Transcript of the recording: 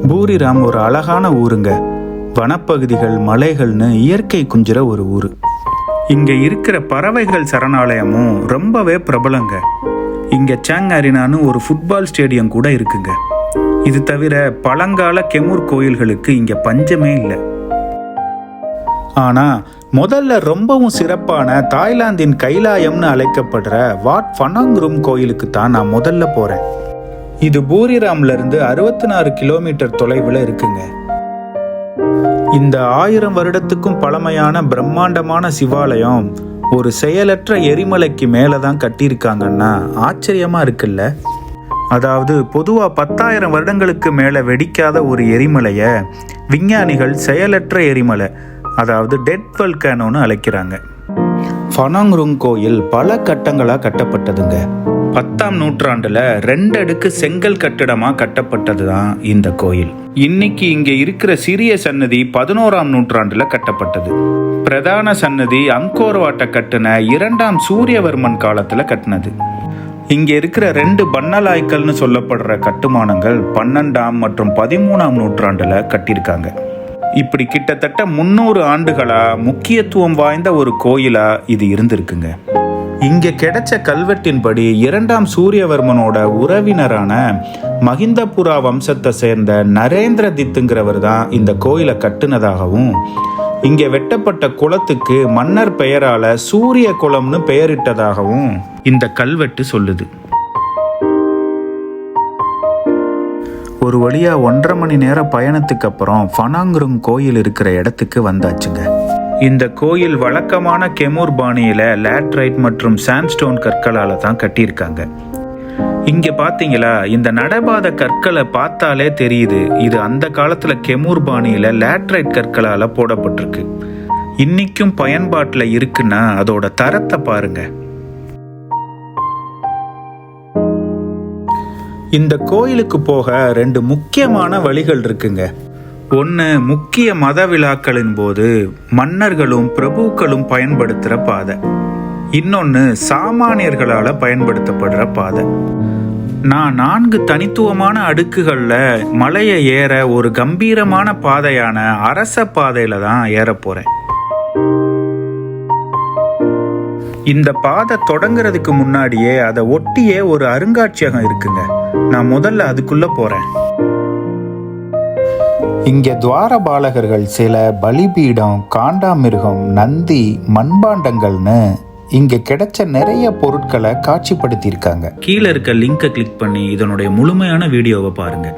பூரிராம் ஒரு அழகான ஊருங்க. வனப்பகுதிகள், மலைகள்னு இயற்கை குஞ்சுற ஒரு ஊரு. இங்க இருக்கிற பறவைகள் சரணாலயமும் ரொம்பவே பிரபலங்க. இங்க சாங் அரினான்னு ஒரு ஃபுட்பால் ஸ்டேடியம் கூட இருக்குங்க. இது தவிர பழங்கால கெமூர் கோயில்களுக்கு இங்க பஞ்சமே இல்லை. ஆனா முதல்ல ரொம்பவும் சிறப்பான தாய்லாந்தின் கைலாயம்னு அழைக்கப்படுற வாட் ஃபனாங் கோயிலுக்கு தான் நான் முதல்ல போறேன். இது பூரிராம்ல இருந்து 64 கிலோமீட்டர் தொலைவில் இருக்குங்க. இந்த 1000 வருடத்துக்கும் பழமையான பிரம்மாண்டமான சிவாலயம் ஒரு செயலற்ற எரிமலைக்கு மேலதான் கட்டியிருக்காங்கன்னா ஆச்சரியமா இருக்குல்ல. அதாவது பொதுவா 10,000 வருடங்களுக்கு மேல வெடிக்காத ஒரு எரிமலைய விஞ்ஞானிகள் செயலற்ற எரிமலை, அதாவது டெட் வல்கானோன்னு அழைக்கிறாங்க. ஃபனாங் கோயில் பல கட்டங்களா கட்டப்பட்டதுங்க. 10ஆம் நூற்றாண்டுல 2 அடுக்கு செங்கல் கட்டிடமா கட்டப்பட்டது தான் இந்த கோயில். இன்னைக்கு இங்க இருக்கிற சிறிய சன்னதி 11ஆம் நூற்றாண்டுல கட்டப்பட்டது. பிரதான சன்னதி அங்கோர் வாட்டை கட்டின 2ஆம் சூரியவர்மன் காலத்துல கட்டினது. இங்க இருக்கிற 2 பன்னலாய்க்கல்னு சொல்லப்படுற கட்டுமானங்கள் 12ஆம் மற்றும் 13ஆம் நூற்றாண்டுல கட்டியிருக்காங்க. இப்படி கிட்டத்தட்ட 300 ஆண்டுகளா முக்கியத்துவம் வாய்ந்த ஒரு கோயிலா இது இருந்திருக்குங்க. இங்க கிடைச்ச கல்வெட்டின்படி 2ஆம் சூரியவர்மனோட உறவினரான மகிந்தபுரா வம்சத்தை சேர்ந்த நரேந்திரதித்துங்கிறவர் தான் இந்த கோயிலை கட்டுனதாகவும், இங்க வெட்டப்பட்ட குளத்துக்கு மன்னர் பெயரால சூரிய குளம்னு பெயரிட்டதாகவும் இந்த கல்வெட்டு சொல்லுது. ஒரு வழியா 1.5 மணி நேர பயணத்துக்கு அப்புறம் ஃபனாங் கோயில் இருக்கிற இடத்துக்கு வந்தாச்சுங்க. இந்த கோயில் வழக்கமான கெமூர் பாணியில லேட்ரைட் மற்றும் சாண்ட்ஸ்டோன் கற்களால தான் கட்டியிருக்காங்க. இங்க பாத்தீங்களா, இந்த நடைபாத கற்களை பார்த்தாலே தெரியுது இது அந்த காலத்துல கெமூர் பாணியில லேட்ரைட் கற்களால போடப்பட்டிருக்கு. இன்னைக்கும் பயன்பாட்டுல இருக்குன்னா அதோட தரத்தை பாருங்க. இந்த கோயிலுக்கு போக 2 முக்கியமான வழிகள் இருக்குங்க. ஒன்று முக்கிய மத விழாக்களின் போது மன்னர்களும் பிரபுக்களும் பயன்படுத்துகிற பாதை, இன்னொன்று சாமானியர்களால் பயன்படுத்தப்படுற பாதை. நான் 4 தனித்துவமான அடுக்குகளில் மலையை ஏற ஒரு கம்பீரமான பாதையான அரச பாதையில தான் ஏற போறேன். இந்த பாதை தொடங்குறதுக்கு முன்னாடியே அதை ஒட்டியே ஒரு அருங்காட்சியகம் இருக்குங்க. நான் முதல்ல அதுக்குள்ள போறேன். இங்கே துவாரபாலகர்கள் சில, பலிபீடம், காண்டாமிருகம், நந்தி, மண்பாண்டங்கள்னு இங்க கிடைச்ச நிறைய பொருட்களை காட்சிப்படுத்தியிருக்காங்க. கீழே இருக்க லிங்கை கிளிக் பண்ணி இதனுடைய முழுமையான வீடியோவை பாருங்க.